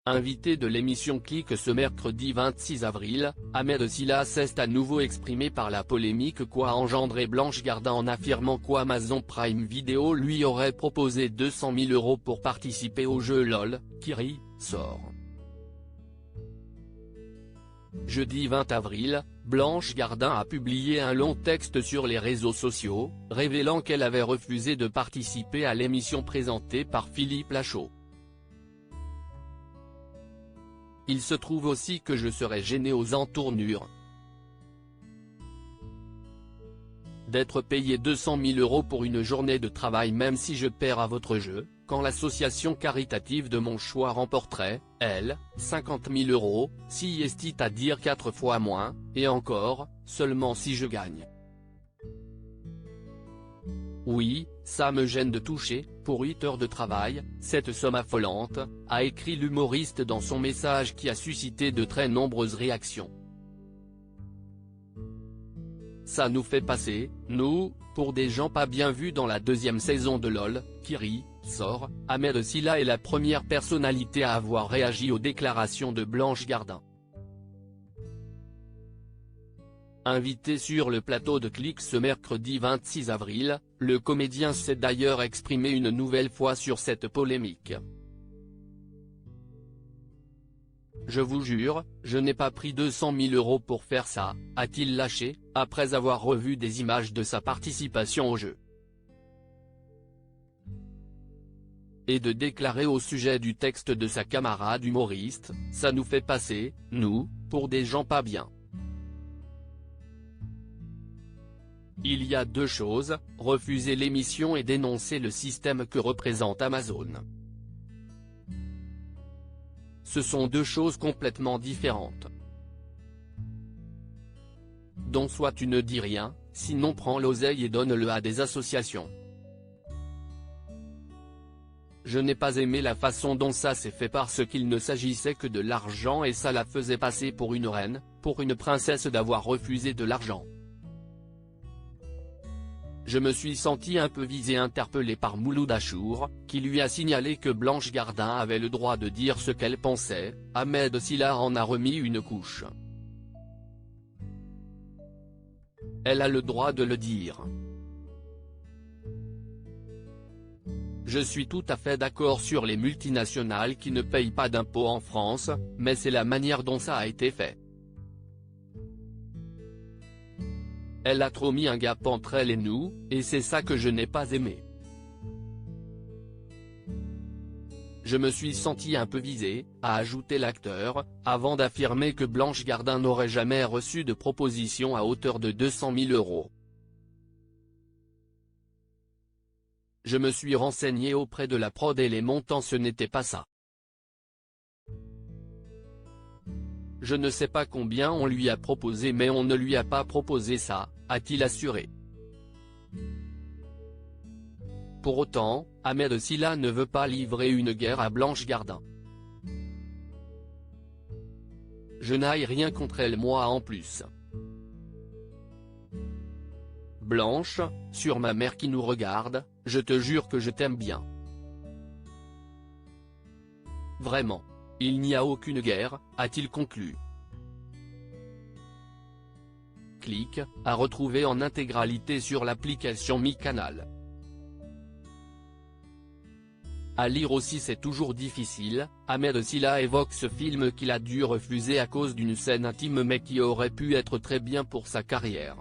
Invité de l'émission Click ce mercredi 26 avril, Ahmed Silla s'est à nouveau exprimé par la polémique qu'a engendré Blanche Gardin en affirmant qu'Amazon Prime Video lui aurait proposé 200 000 € pour participer au jeu LOL, qui sort. Jeudi 20 avril, Blanche Gardin a publié un long texte sur les réseaux sociaux, révélant qu'elle avait refusé de participer à l'émission présentée par Philippe Lachaud. Il se trouve aussi que je serais gêné aux entournures d'être payé 200 000 € pour une journée de travail même si je perds à votre jeu, quand l'association caritative de mon choix remporterait, elle, 50 000 €, si est à dire 4 fois moins, et encore, seulement si je gagne. Oui, ça me gêne de toucher, pour 8 heures de travail, cette somme affolante, a écrit l'humoriste dans son message qui a suscité de très nombreuses réactions. Ça nous fait passer, nous, pour des gens pas bien vus dans la deuxième saison de LOL, qui sort. Ahmed Silla est la première personnalité à avoir réagi aux déclarations de Blanche Gardin. Invité sur le plateau de Click ce mercredi 26 avril, le comédien s'est d'ailleurs exprimé une nouvelle fois sur cette polémique. Je vous jure, je n'ai pas pris 200 000 € pour faire ça, a-t-il lâché, après avoir revu des images de sa participation au jeu. Et de déclarer au sujet du texte de sa camarade humoriste, ça nous fait passer, nous, pour des gens pas bien. Il y a deux choses, refuser l'émission et dénoncer le système que représente Amazon. Ce sont deux choses complètement différentes. Donc soit tu ne dis rien, sinon prends l'oseille et donne-le à des associations. Je n'ai pas aimé la façon dont ça s'est fait parce qu'il ne s'agissait que de l'argent et ça la faisait passer pour une reine, pour une princesse d'avoir refusé de l'argent. Je me suis senti un peu visé, interpellé par Mouloud Achour, qui lui a signalé que Blanche Gardin avait le droit de dire ce qu'elle pensait. Ahmed Silla en a remis une couche. Elle a le droit de le dire. Je suis tout à fait d'accord sur les multinationales qui ne payent pas d'impôts en France, mais c'est la manière dont ça a été fait. Elle a trop mis un gap entre elle et nous, et c'est ça que je n'ai pas aimé. Je me suis senti un peu visé, a ajouté l'acteur, avant d'affirmer que Blanche Gardin n'aurait jamais reçu de proposition à hauteur de 200 000 €. Je me suis renseigné auprès de la prod et les montants, ce n'était pas ça. Je ne sais pas combien on lui a proposé mais on ne lui a pas proposé ça, a-t-il assuré. Pour autant, Ahmed Silla ne veut pas livrer une guerre à Blanche Gardin. Je n'ai rien contre elle moi en plus. Blanche, sur ma mère qui nous regarde, je te jure que je t'aime bien. Vraiment. Il n'y a aucune guerre, a-t-il conclu. Click, à retrouver en intégralité sur l'application MyCanal. À lire aussi. C'est toujours difficile, Ahmed Silla évoque ce film qu'il a dû refuser à cause d'une scène intime mais qui aurait pu être très bien pour sa carrière.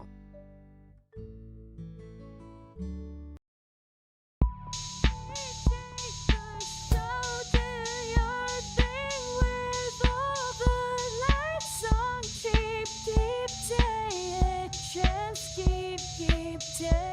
Keep